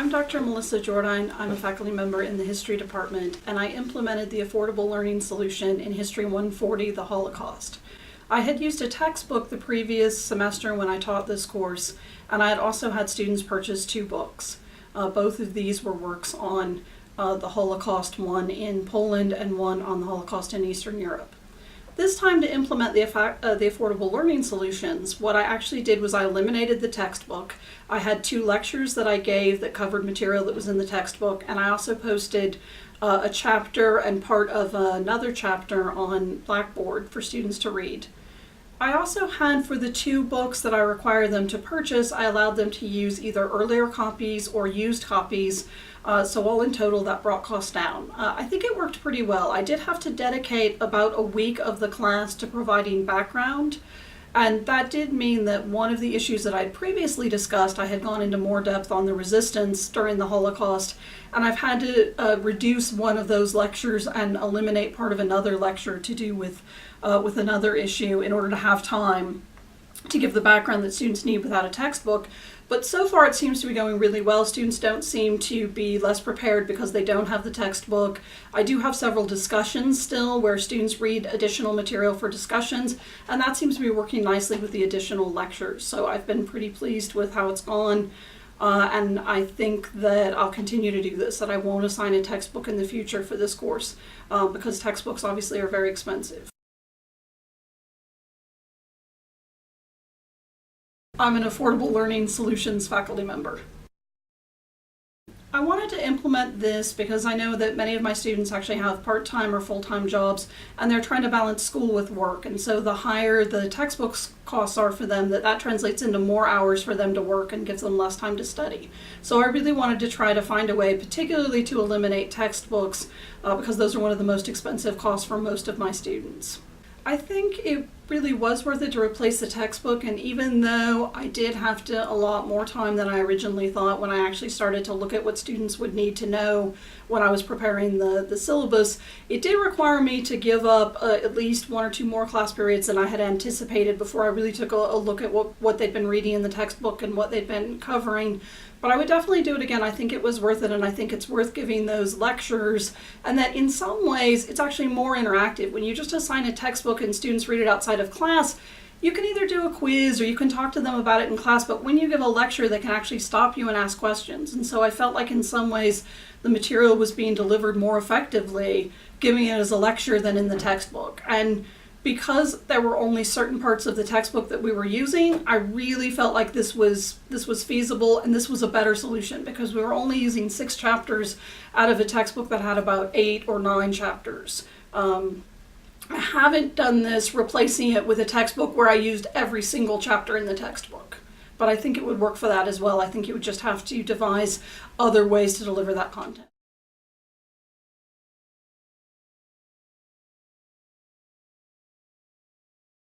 I'm Dr. Melissa Jordine. I'm a faculty member in the History Department, and I implemented the Affordable Learning Solution in History 140, the Holocaust. I had used a textbook the previous semester when I taught this course, and I had also had students purchase 2 books. Both of these were works on the Holocaust, one in Poland and one on the Holocaust in Eastern Europe. This time, to implement the Affordable Learning Solutions, what I actually did was I eliminated the textbook. I had 2 lectures that I gave that covered material that was in the textbook, and I also posted a chapter and part of another chapter on Blackboard for students to read. I also had, for the 2 books that I require them to purchase, I allowed them to use either earlier copies or used copies, so all in total that brought costs down. I think it worked pretty well. I did have to dedicate about a week of the class to providing background, and that did mean that one of the issues that I'd previously discussed, I had gone into more depth on the resistance during the Holocaust, and I've had to reduce one of those lectures and eliminate part of another lecture to do with another issue in order to have time to give the background that students need without a textbook. But so far it seems to be going really well. Students don't seem to be less prepared because they don't have the textbook. I do have several discussions still where students read additional material for discussions, and that seems to be working nicely with the additional lectures. So I've been pretty pleased with how it's gone, and I think that I'll continue to do this, that I won't assign a textbook in the future for this course because textbooks obviously are very expensive. I'm an Affordable Learning Solutions faculty member. I wanted to implement this because I know that many of my students actually have part-time or full-time jobs, and they're trying to balance school with work, and so the higher the textbook costs are for them, that translates into more hours for them to work and gives them less time to study. So I really wanted to try to find a way, particularly to eliminate textbooks, because those are one of the most expensive costs for most of my students. I think it really was worth it to replace the textbook, and even though I did have to allot more time than I originally thought when I actually started to look at what students would need to know when I was preparing the syllabus, it did require me to give up at least 1 or 2 more class periods than I had anticipated before I really took a look at what they'd been reading in the textbook and what they'd been covering. But I would definitely do it again. I think it was worth it, and I think it's worth giving those lectures, and that in some ways it's actually more interactive. When you just assign a textbook and students read it outside of class, you can either do a quiz or you can talk to them about it in class, but when you give a lecture, they can actually stop you and ask questions. And so I felt like in some ways the material was being delivered more effectively giving it as a lecture than in the textbook. And because there were only certain parts of the textbook that we were using, I really felt like this was feasible, and this was a better solution because we were only using 6 chapters out of a textbook that had about 8 or 9 chapters. I haven't done this replacing it with a textbook where I used every single chapter in the textbook, but I think it would work for that as well. I think you would just have to devise other ways to deliver that content.